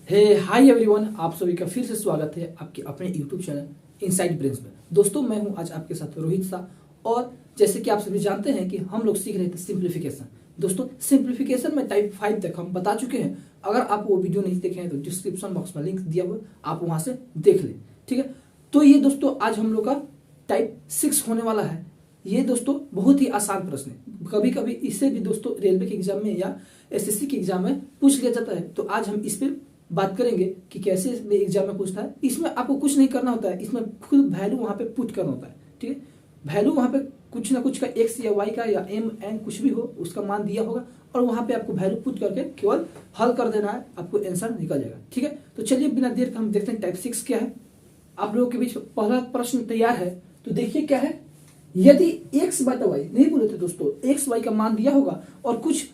Hi everyone, आप सभी का फिर से स्वागत है आपके अपने यूट्यूब चैनल इनसाइड ब्रेन्स में। दोस्तों, मैं हूं आज आपके साथ रोहित शाह। और जैसे कि आप सभी जानते हैं कि हम लोग सीख रहे थे सिंप्लीफिकेशन। दोस्तों, सिंप्लीफिकेशन में टाइप 5 तक हम बता चुके हैं। अगर आप वो वीडियो नहीं देखे हैं तो डिस्क्रिप्शन बॉक्स में लिंक दिया हुआ, आप वहां से देख लें। ठीक है, तो ये दोस्तों आज हम लोग का टाइप 6 होने वाला है। ये दोस्तों बहुत ही आसान प्रश्न है। कभी कभी इससे भी दोस्तों रेलवे के एग्जाम में या एसएससी के एग्जाम में पूछ लिया जाता है। तो आज हम इस पे बात करेंगे कि कैसे एग्जाम में पूछता है। इसमें आपको कुछ नहीं करना होता है, इसमें खुद वैल्यू वहां पे पुट करना होता है। ठीक है, वैल्यू वहां पे कुछ ना कुछ का एक्स या वाई का या एम एन कुछ भी हो उसका मान दिया होगा और वहां पे आपको वैल्यू पुट करके केवल हल कर देना है, आपको आंसर निकल जाएगा। ठीक है, तो चलिए बिना देर के हम देखते हैं टाइप 6 क्या है। आप लोगों के बीच पहला प्रश्न तैयार है, तो देखिए क्या है। यदि एक्स बटा वाई नहीं बोले थे दोस्तों, एक्स वाई का मान दिया होगा और कुछ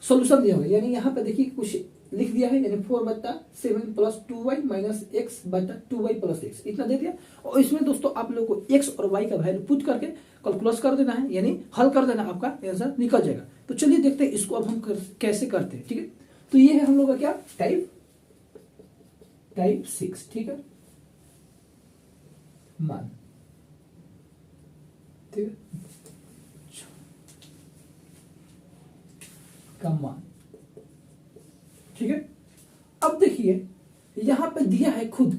सोल्यूशन दिया होगा, यानी यहाँ पे देखिए कुछ लिख दिया है, यानी 4/7 प्लस 2y माइनस एक्स बटा 2y प्लस एक्स इतना दे दिया। और इसमें दोस्तों आप लोगों को एक्स और वाई का वैल्यू पुट करके कैलकुलेट कर देना है, यानी हल कर देना, आपका आंसर निकल जाएगा। तो चलिए देखते हैं इसको अब हम कैसे करते हैं। ठीक है, तो ये है हम लोग का क्या टाइप 6। ठीक है, मान, ठीक है, का मान। ठीक है, अब देखिए यहां पे दिया है खुद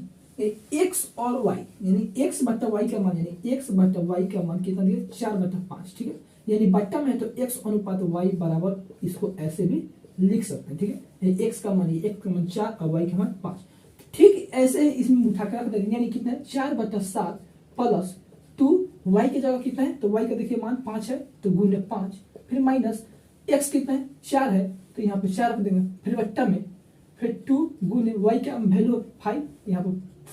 x और y, यानी x बट्टा वाई का मान, यानी x बट्टा वाई का मान कितना दिया 4/5। ठीक है, यानी बट्टा में तो x अनुपात y बराबर, इसको ऐसे भी लिख सकते हैं। ठीक है, x का मान, x का मान 4 और y का मान 5। ठीक ऐसे इसमें उठा कर रख देंगे, यानी कितना है 4/7 प्लस 2 y की जगह कितना है, तो y का देखिए मान 5 है तो गुने 5, फिर माइनस x कितना है 4 है तो यहाँ पे 4 रख देंगे, फिर बट्टा में फिर 2 गुने y का वैल्यू 5, यहाँ पे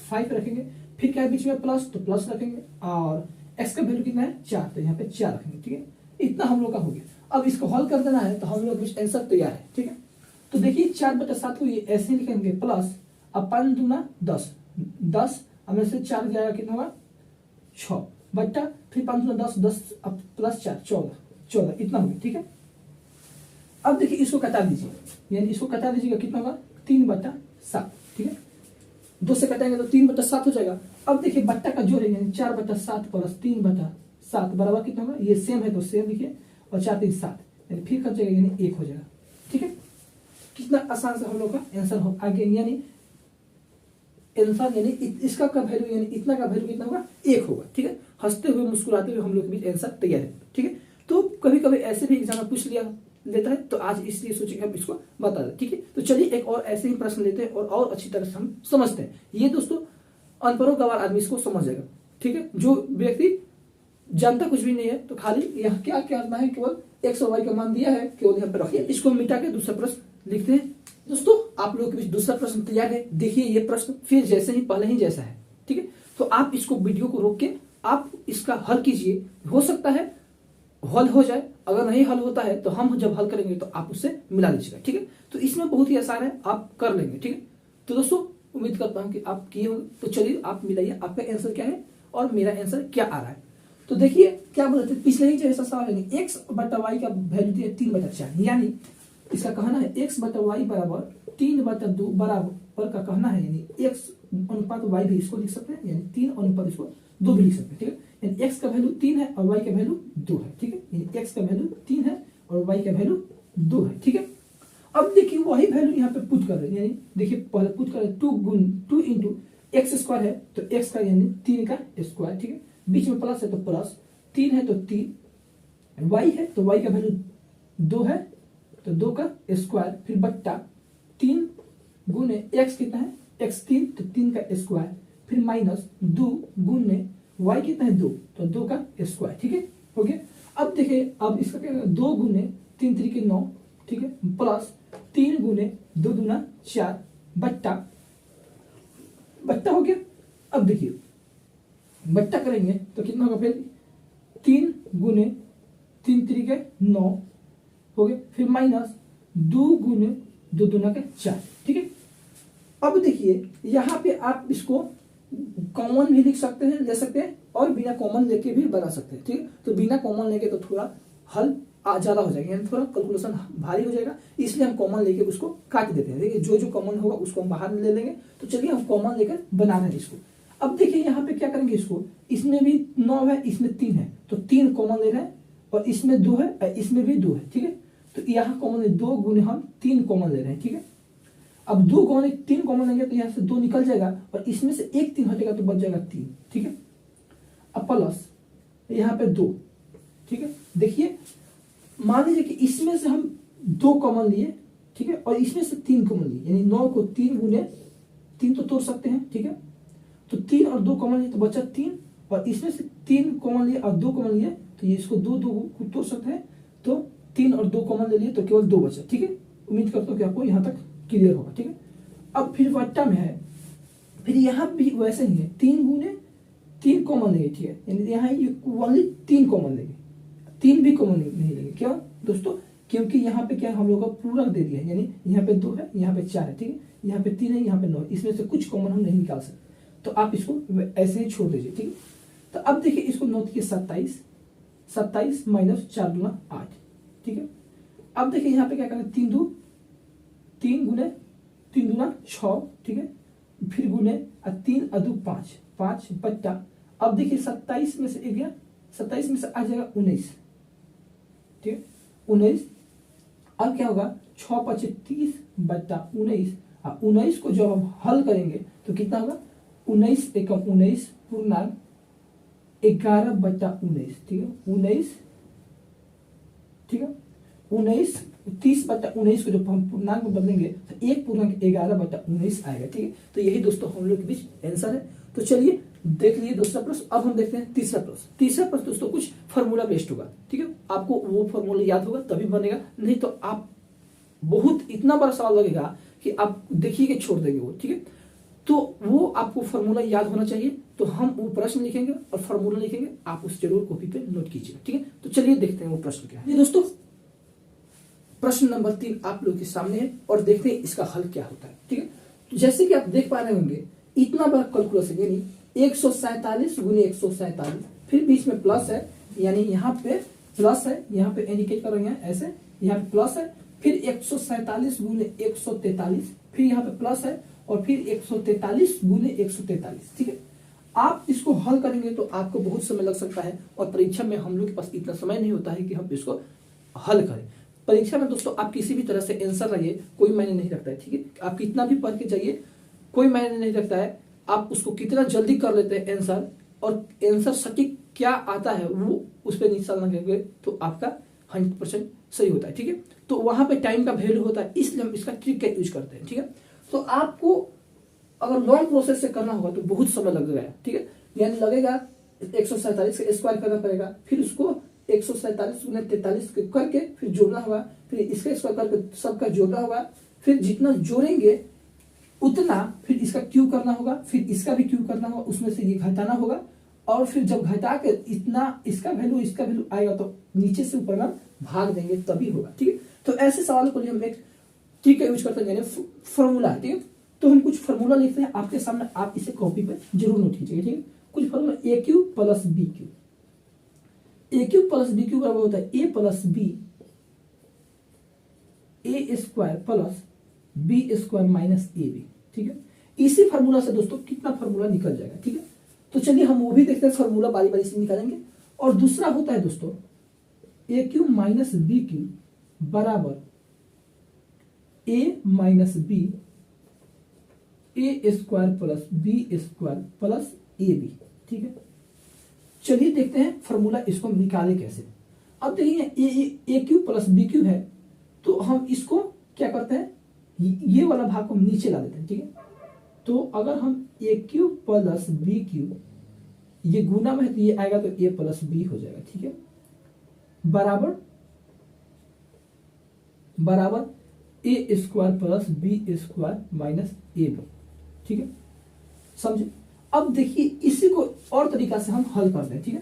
5 रखेंगे, फिर क्या है बीच में प्लस, तो प्लस रखेंगे, और x का वैल्यू कितना है 4 तो यहाँ पे 4 रखेंगे। ठीक है, इतना हम लोग का हो गया। अब इसको हल कर देना है तो हम लोग कुछ आंसर तैयार है। ठीक है, तो देखिए 4/7 को ये ऐसे लिखेंगे, प्लस अब 5 दूना 10, 10 अब से 4 जाएगा कितना होगा 6 बट्टा, फिर 5 दूना 10, 10 अब प्लस 4 14 इतना होगा। ठीक है, अब देखिए इसको कटा दीजिए, यानी इसको कटा दीजिएगा, कितना होगा 3/7। ठीक है, 2 से कटाएंगे तो 3/7 हो जाएगा। अब देखिए बट्टा का जोड़ है, यानी 4/7 प्लस 3/7 बराबर कितना होगा, ये सेम है तो सेम लिखिए, और 4 3 7, यानी फिर कट जाएगा, यानी 1 हो जाएगा। ठीक है, कितना आसान से हम लोग का आंसर हो आगे, यानी आंसर यानी इसका का वैल्यू, यानी इतना का वैल्यू कितना होगा 1 होगा। ठीक है, हंसते हुए मुस्कुराते हुए हम लोग के बीच आंसर तैयार है। ठीक है, तो कभी कभी ऐसे भी एग्जाम में पूछ लिया लेता है, तो आज इसलिए सोचेंगे हम इसको बता दें। ठीक है, तो चलिए एक और ऐसे ही प्रश्न लेते हैं और अच्छी तरह से हम समझते हैं। ये दोस्तों अनपढ़ गवार आदमी इसको समझ जाएगा। ठीक है, जो व्यक्ति जानता कुछ भी नहीं है तो खाली यहाँ क्या करना है, केवल एक्स और वाई का मान दिया है, केवल यहाँ पे रखिए, इसको मिटा के दूसरा प्रश्न लिखते हैं। दोस्तों आप लोगों के बीच दूसरा प्रश्न तैयार है। देखिए ये प्रश्न फिर जैसे ही पहले ही जैसा है। ठीक है, तो आप इसको वीडियो को रोक के आप इसका हल कीजिए, हो सकता है हल हो जाए, अगर नहीं हल होता है तो हम जब हल करेंगे तो आप उससे मिला लीजिएगा। ठीक है, तो इसमें बहुत ही आसान है, आप कर लेंगे। ठीक है, तो दोस्तों उम्मीद करता हूं कि आप किए होंगे। तो चलिए आप मिलाइए, आपका आंसर क्या है और मेरा आंसर क्या आ रहा है। तो देखिए क्या बोलते हैं, पिछले ही जैसा सवाल है, एक्स बटा वाई का वैल्यू दिया 3/4, यानी इसका कहना है एक्स बटा वाई बराबर 3/2 बराबर का कहना है, यानी एक्स अनुपात वाई भी इसको लिख सकते हैं, यानी 3 अनुपात इसको 2 भी लिख सकते हैं। ठीक है, यानी एक्स का वैल्यू 3 है और वाई का वैल्यू 2 है। ठीक है, यानी एक्स का वैल्यू 3 है और वाई का वैल्यू 2 है। ठीक है, अब देखिए वही वैल्यू यहाँ पे पुट कर रहे हैं, यानी देखिए पहले पुट कर रहे हैं 2 इंटू एक्स स्क्वायर है तो एक्स का यानी 3 का स्क्वायर। ठीक है, बीच में प्लस है तो प्लस, 3 है तो 3, वाई है तो वाई का वैल्यू 2 है तो 2 का स्क्वायर, फिर बट्टा 3 गुने एक्स कितना है एक्स 3 तो 3 का स्क्वायर, फिर माइनस 2 गुने y कितना है 2 तो 2 का स्क्वायर। ठीक है, हो गया। अब देखिए अब इसका क्या 2 गुने 3 3 के 9, ठीक है, प्लस 3 गुने 2 दूना 4 बट्टा हो गया। अब देखिए बट्टा करेंगे तो कितना होगा, फिर 3 गुने 3 3 के 9 हो गया, फिर माइनस 2 गुने 2 दूना के 4। ठीक है, अब देखिए यहाँ पे आप इसको कॉमन भी लिख सकते हैं, ले सकते हैं, और बिना कॉमन लेके भी बना सकते हैं। ठीक है, तो बिना कॉमन लेके तो थोड़ा हल ज्यादा हो जाएगा, यानी थोड़ा कैलकुलेशन भारी हो जाएगा, इसलिए हम कॉमन लेके उसको काट देते हैं। देखिए जो कॉमन होगा उसको हम बाहर ले लेंगे। तो चलिए हम कॉमन लेकर बना रहे हैं इसको। अब देखिए यहाँ पे क्या करेंगे, इसको इसमें भी 9 है, इसमें 3 है, तो 3 कॉमन ले रहे हैं, और इसमें 2 है, इसमें भी 2 है, ठीक है। तो यहाँ कॉमन 2 गुने हम 3 कॉमन ले रहे हैं, ठीक है। अब 2 गुने 3 कॉमन लेंगे तो यहाँ से 2 निकल जाएगा, और इसमें से 1 3 हटेगा तो बच जाएगा 3, ठीक है। अब प्लस यहाँ पे 2, ठीक है। देखिए मान लीजिए कि इसमें से हम 2 कॉमन लिए, ठीक है, और इसमें से 3 कॉमन लिए, यानी 9 को 3 गुने 3 तो तोड़ सकते हैं, ठीक है। तो 3 और 2 कॉमन लिए तो बचा 3, और इसमें से 3 कॉमन लिए और 2 कॉमन लिए तो ये इसको 2 को तोड़ सकते हैं, तो 3 और 2 कॉमन ले लिए तो केवल 2 बचा, ठीक है। उम्मीद करता हूँ कि आपको यहाँ तक क्लियर होगा, ठीक है। अब फिर वट्टा में है, फिर यहाँ भी वैसे ही है, 3 गुने 3 कॉमन लेंगे, ठीक है, यानी यहाँ ओनली 3 कॉमन लेंगे, 3 भी कॉमन नहीं लेंगे। क्यों दोस्तों? क्योंकि यहाँ पे क्या हम लोग का पूरक दे दिया है, यानी यहाँ पे 2 है, यहाँ पे 4 है, ठीक है, यहाँ पे 3 है, यहाँ पे 9 है, इसमें से कुछ कॉमन हम नहीं निकाल सकते, तो आप इसको ऐसे ही छोड़ दीजिए, ठीक है। तो अब देखिए इसको 9 के 27 माइनस 4 दूना 8, ठीक है। अब देखिए यहाँ पे क्या करना है, 3 गुने 3 दूना 6, ठीक है, फिर गुने 3 और 2 5 बट्टा, अब देखिए 27 में से एक गया, 27 में से आ जाएगा 19, ठीक है, 19। अब क्या होगा, 6 5 30 बट्टा 19, और 19 को जब हम हल करेंगे तो कितना होगा, 19 एकम 19 पूर्णांक 11 बट्टा 19, ठीक है, 19, ठीक है, 19 30 बट्टा 19 को जब हम पूर्णांक में बदलेंगे तो 1 पूर्णांक 11 बट्टा 19 आएगा, ठीक है। तो यही दोस्तों हम लोग के बीच आंसर है। तो चलिए देख लीजिए दूसरा प्रश्न। अब हम देखते हैं तीसरा प्रश्न दोस्तों कुछ फार्मूला बेस्ड होगा, ठीक है। आपको वो फार्मूला याद होगा तभी बनेगा, नहीं तो आप बहुत इतना बड़ा सवाल लगेगा कि आप देखिए कि छोड़ देंगे वो, ठीक है। तो वो आपको फार्मूला याद होना चाहिए, तो हम वो प्रश्न लिखेंगे और फार्मूला लिखेंगे, आप उस जरूर कॉपी पे नोट कीजिएगा, ठीक है। तो चलिए देखते हैं वो प्रश्न क्या है। ये दोस्तों प्रश्न नंबर 3 आप लोग के सामने है, और देखते हैं इसका हल क्या होता है, ठीक है। तो जैसे कि आप देख पा रहे होंगे, इतना बड़ा कैलकुलेशन, यानी 147 गुने 147, फिर बीच में प्लस है, यानी यहाँ पे प्लस है, यहाँ पे इंडिकेट करेंगे ऐसे, यहाँ पे प्लस है, फिर 147 गुने 143, फिर यहाँ पे प्लस है, और फिर 143 गुने 143, ठीक है। आप इसको हल करेंगे तो आपको बहुत समय लग सकता है, और परीक्षा में हम लोग के पास इतना समय नहीं होता है कि हम इसको हल करें। परीक्षा में दोस्तों आप किसी भी तरह से आंसर लाइए, कोई मायने नहीं रखता है, ठीक है। आप कितना भी पढ़ के जाइए, कोई मायने नहीं रखता है, आप उसको कितना जल्दी कर लेते हैं आंसर, और आंसर सटीक क्या आता है वो उस पर निशान लगाएंगे तो आपका 100% सही होता है, ठीक है। तो वहां पे टाइम का वैल्यू होता है, इसलिए हम इसका ट्रिक का यूज करते हैं, ठीक है। तो आपको अगर लॉन्ग प्रोसेस से करना होगा तो बहुत समय लगेगा, ठीक है, यानी लगेगा 147 का स्क्वायर करना पड़ेगा, फिर उसको 147 गुने 43 करके फिर जोड़ना होगा, फिर इसका स्क्वायर करके सबका जोड़ना होगा, फिर जितना जोड़ेंगे उतना फिर इसका क्यू करना होगा, फिर इसका भी क्यू करना होगा, उसमें से ये घटाना होगा, और फिर जब घटा के इतना इसका वैल्यू आएगा तो नीचे से ऊपर में भाग देंगे तभी होगा, ठीक है। तो ऐसे सवालों को लिए हम एक ट्रिक का यूज करते हैं, यानी फॉर्मूला, ठीक है। तो हम कुछ फार्मूला लिखते हैं आपके सामने, आप इसे कॉपी पे जरूर नोट कीजिएगा, ठीक है। कुछ formula, A cube plus B cube, A cube plus B cube बराबर होता है A plus B A square plus B square minus A B, ठीक है। इसी फार्मूला से दोस्तों कितना फार्मूला निकल जाएगा, ठीक है। तो चलिए हम वो भी देखते हैं, फार्मूला बारी बारी से निकालेंगे। और दूसरा होता है दोस्तों a cube minus b cube बराबर a minus b A square plus B square plus a B, ठीक है। चलिए देखते हैं फार्मूला इसको हम निकाले कैसे। अब देखिए a cube plus B Q है, तो हम इसको क्या करते हैं, ये वाला भाग को हम नीचे ला देते हैं, ठीक है। तो अगर हम ए क्यू प्लस बी क्यू, ये गुना में है तो ये आएगा तो ए प्लस बी हो जाएगा, ठीक है, बराबर a square plus B square minus A B, ठीक है, समझे। अब देखिए इसी को और तरीका से हम हल करते हैं, ठीक है।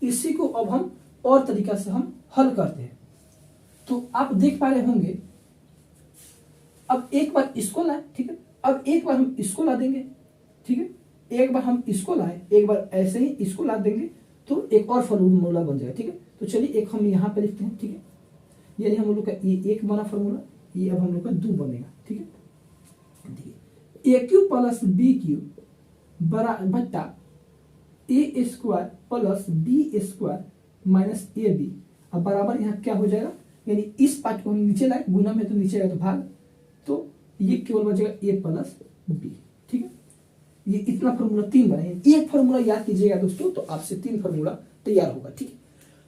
इसी को अब हम और तरीका से हम हल करते हैं। तो आप देख पा रहे होंगे, अब एक बार इसको लाए, ठीक है, अब एक बार हम इसको ला देंगे, ठीक है, एक बार हम इसको लाए, एक बार ऐसे ही इसको ला देंगे तो एक और फार्मूला बन जाएगा, ठीक है। तो चलिए एक हम यहाँ पे लिखते हैं, ठीक है, यानी हम लोग का ये एक बना फॉर्मूला, ये अब हम लोग का 2 बनेगा। ठीक है, देखिए a cube plus B cube बट्टा a square plus B square minus A b, अब बराबर यहाँ क्या हो जाएगा, यानी इस पार्ट को हम नीचे लाए, गुना में तो नीचे आएगा तो भाग, तो ये केवल बचेगा ए प्लस बी। ठीक है, ये इतना फॉर्मूला 3 बने, एक फॉर्मूला याद कीजिएगा दोस्तों तो आपसे 3 फॉर्मूला तैयार होगा। ठीक है,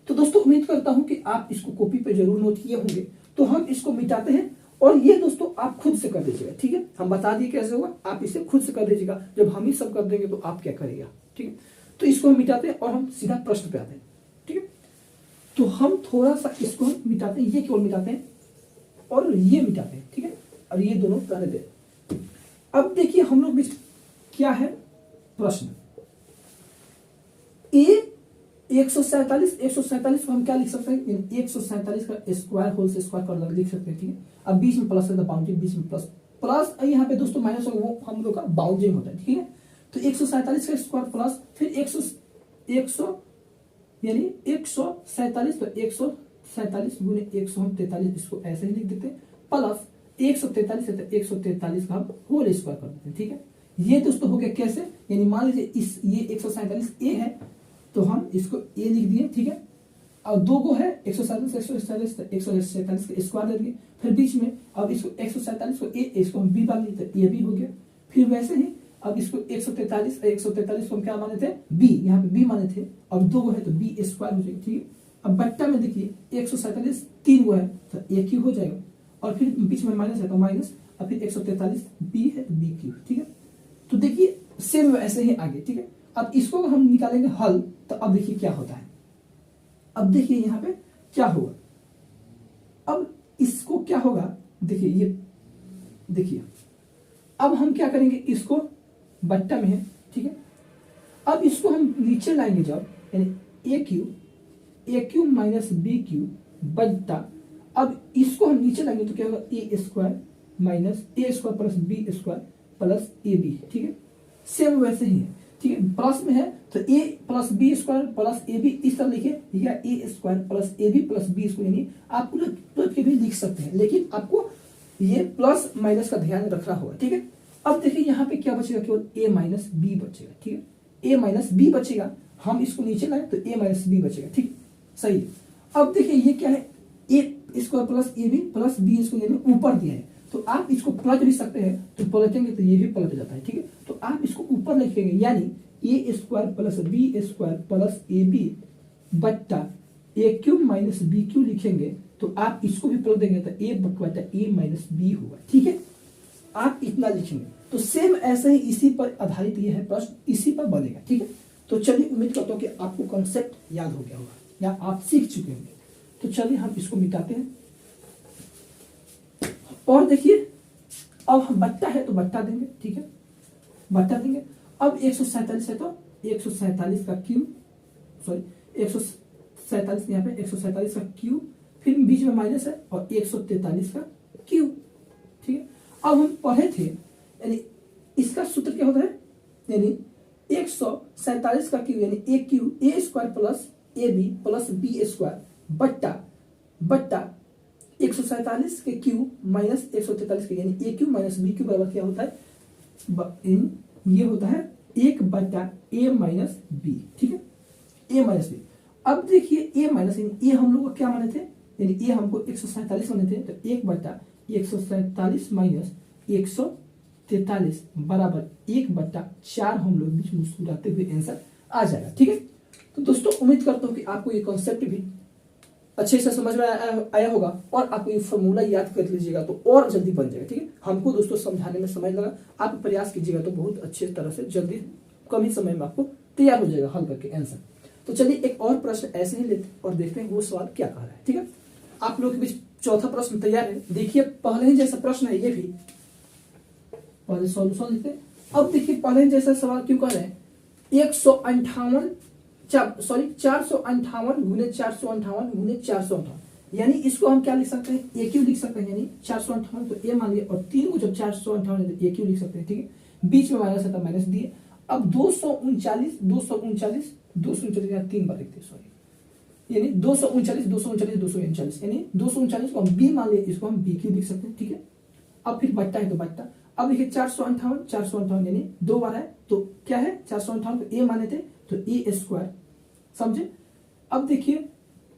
तो दोस्तों उम्मीद करता हूं कि आप इसको कॉपी पे जरूर नोट किए होंगे। तो हम इसको मिटाते हैं और ये दोस्तों आप खुद से कर दीजिएगा। ठीक है, हम बता दिए कैसे होगा, आप इसे खुद से कर दीजिएगा। जब हम ही सब कर देंगे तो आप क्या करेगा। ठीक है, तो इसको हम मिटाते हैं और हम सीधा प्रश्न पे आते हैं। ठीक है, तो हम थोड़ा सा इसको हम मिटाते हैं, ये केवल मिटाते हैं और ये मिटाते हैं। ठीक है, और ये दोनों रहने दे। अब देखिए हम लोग बीच क्या है प्रश्न, ए 147 को हम क्या लिख सकते हैं, 147 का स्क्वायर होल से स्क्वायर कर लिख सकते हैं। ठीक है, अब बीच में प्लस है तो बाउंड्री, बीच में प्लस प्लस यहाँ पे दोस्तों माइनस होगा, वो हम लोग का बाउंड्री होता है। ठीक है, तो 147 का स्क्वायर प्लस फिर 100 यानी 147, तो 147 गुने 143, इसको ऐसे ही लिख देते हैं, प्लस 143 है तो 143 का हम होल स्क्वायर कर देते हैं। ठीक है, ये दोस्तों हो गया कैसे, यानी मान लीजिए इस ये 147 ए है तो हम इसको ए लिख दिए। ठीक है, और 2 को है 147 तो 147 का स्क्वायर दे दिए, फिर बीच में अब इसको 147 को ए, इसको हम बी मान लिए तो ये भी हो गया। फिर वैसे ही अब इसको 143 को हम क्या माने थे, बी, यहाँ पे बी माने थे, अब 2 को है तो बी स्क्वायर हो जाएगा। ठीक है, अब बट्टा में देखिए 147 3 को है तो एक ही हो जाएगा, और फिर बीच में माइनस है तो माइनस, और फिर 143 बी है तो बी क्यू। ठीक है, तो देखिए सेम ऐसे ही आगे। ठीक है, अब इसको हम निकालेंगे हल, तो अब देखिए क्या होता है। अब देखिए यहाँ पे क्या होगा, अब इसको क्या होगा, देखिए ये देखिए अब हम क्या करेंगे, इसको बट्टा में है। ठीक है, अब इसको हम नीचे लाएंगे जब, यानी a cube minus b cube बट्टा, अब इसको हम नीचे लाएंगे तो क्या होगा, a square minus a square plus B square plus a B. ठीक है, सेम वैसे ही है। ठीक है, प्लस में है तो a plus B square plus a b इस तरह लिखे, या a square plus a b plus B square, यानी आप उलट के भी लिख सकते हैं, लेकिन आपको ये प्लस माइनस का ध्यान रखना होगा। ठीक है, अब देखिए यहाँ पे क्या बचेगा, केवल ए माइनस बी बचेगा। ठीक है, ए माइनस बी बचेगा, हम इसको नीचे लाए तो ए माइनस बी बचेगा। ठीक, सही है। अब देखिए ये क्या है, a square plus a b plus B square ऊपर दिया है, तो आप इसको पलट भी सकते हैं, तो पलटेंगे तो ये भी पलट जाता है। ठीक है, तो आप इसको ऊपर लिखेंगे, यानी a square plus B square plus a b बट्टा a cube minus b cube लिखेंगे, तो आप इसको भी पलट देंगे तो ए बट्टा ए माइनस बी होगा। ठीक है, आप इतना लिखेंगे, तो सेम ऐसे ही इसी पर आधारित ये है प्रश्न, इसी पर बनेगा। ठीक है, तो चलिए उम्मीद करता हूँ कि आपको कॉन्सेप्ट याद हो गया होगा या आप सीख चुके होंगे। तो चलिए हम इसको मिटाते हैं और देखिए अब हम बट्टा है तो बट्टा देंगे। ठीक है, बट्टा देंगे। अब 147 है तो 147 का क्यूब, सॉरी 147 यहाँ पे 147 का क्यूब, फिर बीच में माइनस है और 143 का क्यूब। ठीक है, अब हम पढ़े थे, यानी इसका सूत्र क्या होता है, यानी 147 का क्यूब यानी a cube a square plus a b plus B square बट्टा 147 के क्यूब माइनस 143 के, यानी a cube minus b cube बराबर क्या होता है, ये होता है 1 बट्टा ए माइनस बी। ठीक है, ए माइनस बी। अब देखिए ए माइनस, ए हम लोग क्या माने थे, यानी ए हमको 147 माने थे, तो 1 बट्टा 147 माइनस 143 बराबर 1 बट्टा 4 हम लोग बीच मुस्कुराते हुए आंसर आ जाएगा। ठीक है, तो दोस्तों उम्मीद करता हूँ कि आपको ये कॉन्सेप्ट भी अच्छे से समझ में आया होगा और आप ये फॉर्मूला याद कर लीजिएगा तो और जल्दी बन जाएगा। ठीक है, हमको दोस्तों समझाने में समय लगा, आप प्रयास कीजिएगा तो बहुत अच्छे तरह से जल्दी कम ही समय में आपको तैयार हो जाएगा हल करके आंसर। तो चलिए एक और प्रश्न ऐसे ही लेते और देखते हैं वो सवाल क्या कह रहा है। ठीक है, आप लोग के बीच चौथा प्रश्न तैयार है। देखिए पहले ही जैसा प्रश्न है, ये भी पहले सॉल्यूशन लिखते हैं। अब देखिए पहले ही जैसा सवाल क्यों कह रहे हैं, 458 गुने 458 गुने 458, यानी इसको हम क्या लिख सकते हैं, ए क्यू लिख सकते हैं, यानी 458 तो ए मान लिया और 3 को जब 458 ए क्यू लिख सकते हैं। ठीक है, बीच में माइनस है तो माइनस दिए। अब 239 यहाँ 3 बार लिखते हैं, सॉरी यानी 239 239 239 यानी 239 को हम बी मान लिया, इसको हम बी क्यू लिख सकते हैं, ठीक है। अब फिर बट्टा है तो बट्टा, अब देखिए 458 यानी 2 बार है तो क्या है 458 को ए माने थे तो ए स्क्वायर, समझे। अब देखिए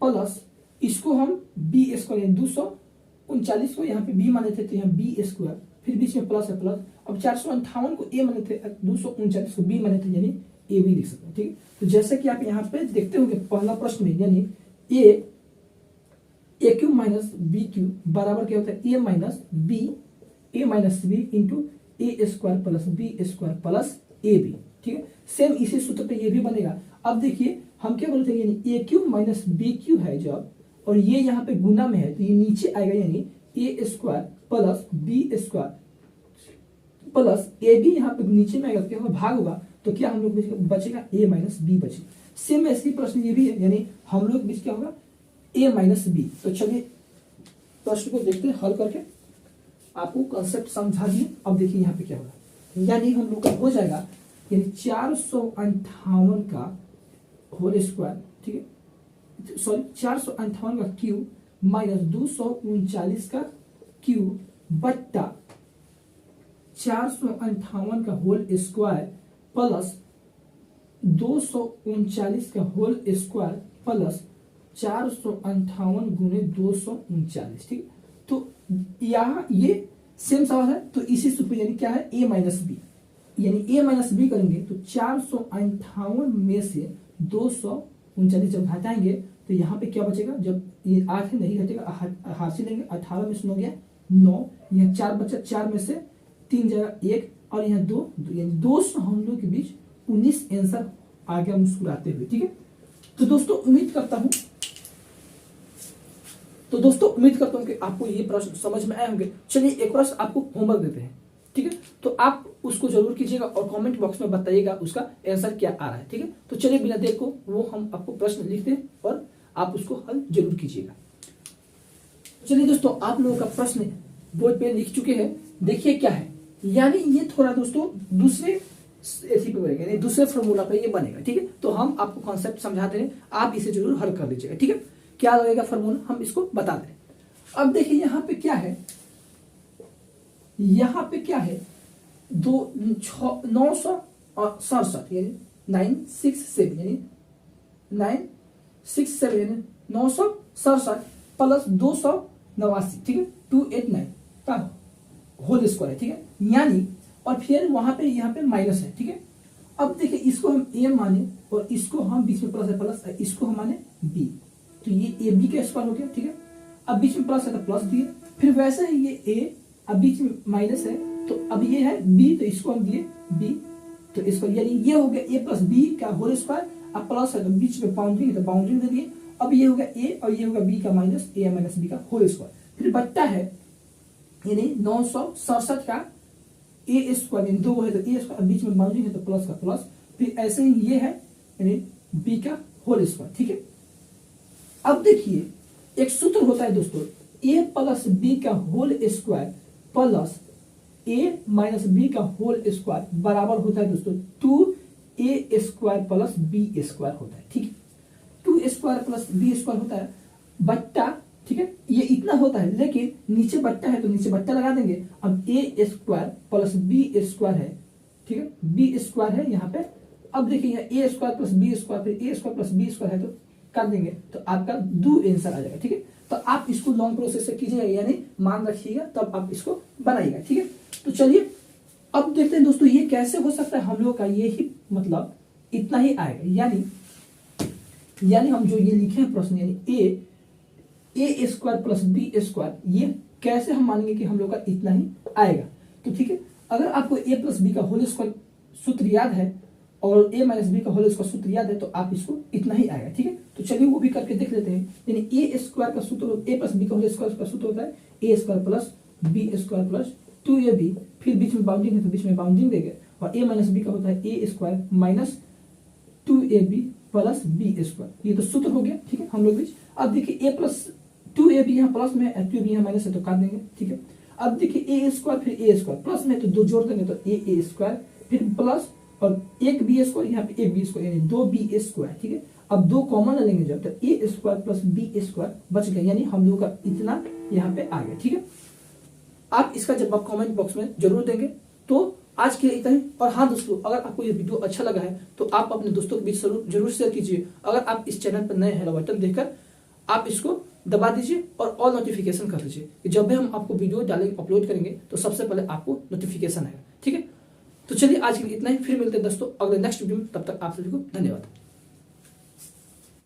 प्लस इसको हम बी स्क्वायर यानी 239 को यहाँ पे बी माने थे तो यहाँ बी स्क्वायर, फिर बीच में प्लस है प्लस। अब 458 को ए माने थे, 239 को बी माने थे यानी ए बी लिख सकते हैं, ठीक है। तो जैसे कि आप यहाँ पे देखते होंगे पहला प्रश्न में, यानी a cube minus b cube बराबर क्या होता है a minus b into a square plus B square plus a B, ठीक है। सेम इसी सूत्र पे ये भी बनेगा। अब देखिए हम क्या बोलते हैं, यानी a cube minus b Q है जब, और ये यहाँ पे गुना में है तो ये नीचे आएगा, यानी a square plus B square plus a b यहाँ पे नीचे में आएगा, क्या होगा भाग होगा, तो क्या हम लोग बचेगा ए माइनस बी बचेगा। सेम ऐसी प्रश्न ये भी है, यानी हम लोग बीच क्या होगा ए माइनस बी। तो चलिए प्रश्न को देखते हैं हल करके, आपको कंसेप्ट समझा दिए। अब देखिए यहाँ पे क्या होगा, यानी हम लोग का हो जाएगा यानी 458 का होल स्क्वायर, ठीक है, सॉरी 458 का क्यूब माइनस 239 का क्यूब बट्टा 458 का होल स्क्वायर प्लस 239 का होल स्क्वायर प्लस 458 गुने 239, ठीक है। तो यहाँ ये सेम सवाल है तो इसी सूत्र यानी क्या है ए माइनस बी, यानी ए माइनस बी करेंगे तो 458 में से 239 जब घटाएंगे तो यहाँ पे क्या बचेगा, जब ये 8 नहीं घटेगा हाथ से लेंगे, 18 में से 9 गया 9, यहाँ 4 बचा, 4 में से 3 जगह 1 और यहाँ 2 यानी 200 हम लोग के बीच 19 आंसर आ गया मुस्कुराते हुए, ठीक है। तो दोस्तों उम्मीद करता हूं कि आपको ये प्रश्न समझ में आए होंगे। चलिए एक प्रश्न आपको होमवर्क देते हैं, ठीक है, तो आप उसको जरूर कीजिएगा और कमेंट बॉक्स में बताइएगा उसका आंसर क्या आ रहा है, ठीक है। तो चलिए बिना देर को वो हम आपको प्रश्न लिखते हैं और आप उसको हल जरूर कीजिएगा। चलिए दोस्तों आप लोगों का प्रश्न बोर्ड पे लिख चुके हैं, देखिए क्या है, यानी ये थोड़ा दोस्तों दूसरे ऐसी पे बनेगा, यानी दूसरे फॉर्मूला पे ये बनेगा, ठीक है। तो हम आपको कॉन्सेप्ट समझाते हैं, आप इसे जरूर हल कर लीजिएगा, ठीक है। क्या लगेगा फॉर्मूला हम इसको बता दें। अब देखिए यहाँ पे क्या है, यहाँ पे क्या है 967 यानी 967 यानी 967 यानी 967 प्लस 289, ठीक है, 289 का होल स्क्वायर है, ठीक है, यानी और फिर वहां पे यहाँ पे माइनस है, ठीक है। अब देखिए इसको हम ए माने और इसको हम बीच में प्लस है प्लस, इसको हम माने बी, तो ये ए बी का स्क्वायर हो गया, ठीक है। अब बीच में प्लस है तो प्लस दिए, फिर वैसे ही ये ए, अब बीच में माइनस है तो अब ये है बी, तो इसको हम दिए बी, तो इसको यानी ये हो गया ए प्लस बी का होल स्क्वायर, अब प्लस है तो बीच में बाउंड्री है तो बाउंड्री दे दिए, अब ये हो गया ए और ये होगा बी का माइनस ए माइनस बी का होल स्क्वायर, फिर बट्टा है यानी 967 का ए स्क्वायर यानी 2 है तो ए स्क्वायर, बीच में बाउंड्री है तो प्लस का प्लस, फिर ऐसे ही ये है यानी बी का होल स्क्वायर, ठीक है। अब देखिए एक सूत्र होता है दोस्तों, ए प्लस बी का होल स्क्वायर प्लस ए माइनस बी का होल स्क्वायर बराबर होता है दोस्तों 2a square plus B square होता है, ठीक है। 2 स्क्वायर प्लस बी स्क्वायर होता है बट्टा, ठीक है, ये इतना होता है लेकिन नीचे बट्टा है तो नीचे बट्टा लगा देंगे। अब ए स्क्वायर प्लस बी स्क्वायर है, ठीक है, बी स्क्वायर है यहाँ पे। अब देखिए ए स्क्वायर प्लस बी स्क्वायर फिर ए स्क्वायर प्लस बी स्क्वायर है तो कर देंगे तो आपका 2 आंसर आ जाएगा, ठीक है। तो आप इसको लॉन्ग प्रोसेस से कीजिएगा, यानी मान रखिएगा तब आप इसको बनाइएगा, ठीक है। तो चलिए अब देखते हैं दोस्तों ये कैसे हो सकता है, हम लोग का ये ही मतलब इतना ही आएगा, यानी हम जो ये लिखे हैं प्रश्न यानी a square plus B square, ये कैसे हम मानेंगे कि हम लोग का इतना ही आएगा। तो ठीक है, अगर आपको ए प्लस बी का होल स्क्वायर सूत्र याद है और ए माइनस बी का होल स्क्वायर सूत्र याद है तो आप इसको इतना ही आएगा, ठीक है। तो चलिए वो भी करके देख लेते हैं, यानी ए स्क्वायर का सूत्र ए प्लस बी का होल स्क्वायर का सूत्र होता है a square plus B square plus 2ab, फिर बीच में बाउंडिंग है तो बीच में बाउंडिंग देंगे, और ए माइनस बी का होता है a square minus 2ab plus B square, ये तो सूत्र हो गया, ठीक है हम लोग बीच। अब देखिए ए प्लस 2ab यहाँ प्लस में है 2ab यहाँ माइनस है तो काट देंगे, ठीक है। अब देखिए ए स्क्वायर फिर ए स्क्वायर प्लस में तो 2 जोड़ देंगे तो ए स्क्वायर फिर प्लस और एक बी स्क्वायर यहाँ पे एक बी स्क्वायर यानी 2b स्क्वायर, ठीक है। अब 2 कॉमन लेंगे जब, तो ए स्क्वायर प्लस बी स्क्वायर बच गया, यानी हम लोग का इतना यहाँ पे आ गया। ठीक है, आप इसका जवाब कमेंट बॉक्स में जरूर देंगे। तो आज के लिए इतना ही। और हाँ दोस्तों, अगर आपको ये वीडियो अच्छा लगा है तो आप अपने दोस्तों के बीच जरूर शेयर कीजिए। अगर आप इस चैनल पर नए हैं तो बटन देखकर आप इसको दबा दीजिए और ऑल नोटिफिकेशन कर दीजिए कि जब भी हम आपको वीडियो डालेंगे, अपलोड करेंगे तो सबसे पहले आपको नोटिफिकेशन आएगा। ठीक है, तो चलिए आज के लिए इतना ही। फिर मिलते हैं दोस्तों अगले नेक्स्ट वीडियो में। तब तक आप सभी को धन्यवाद।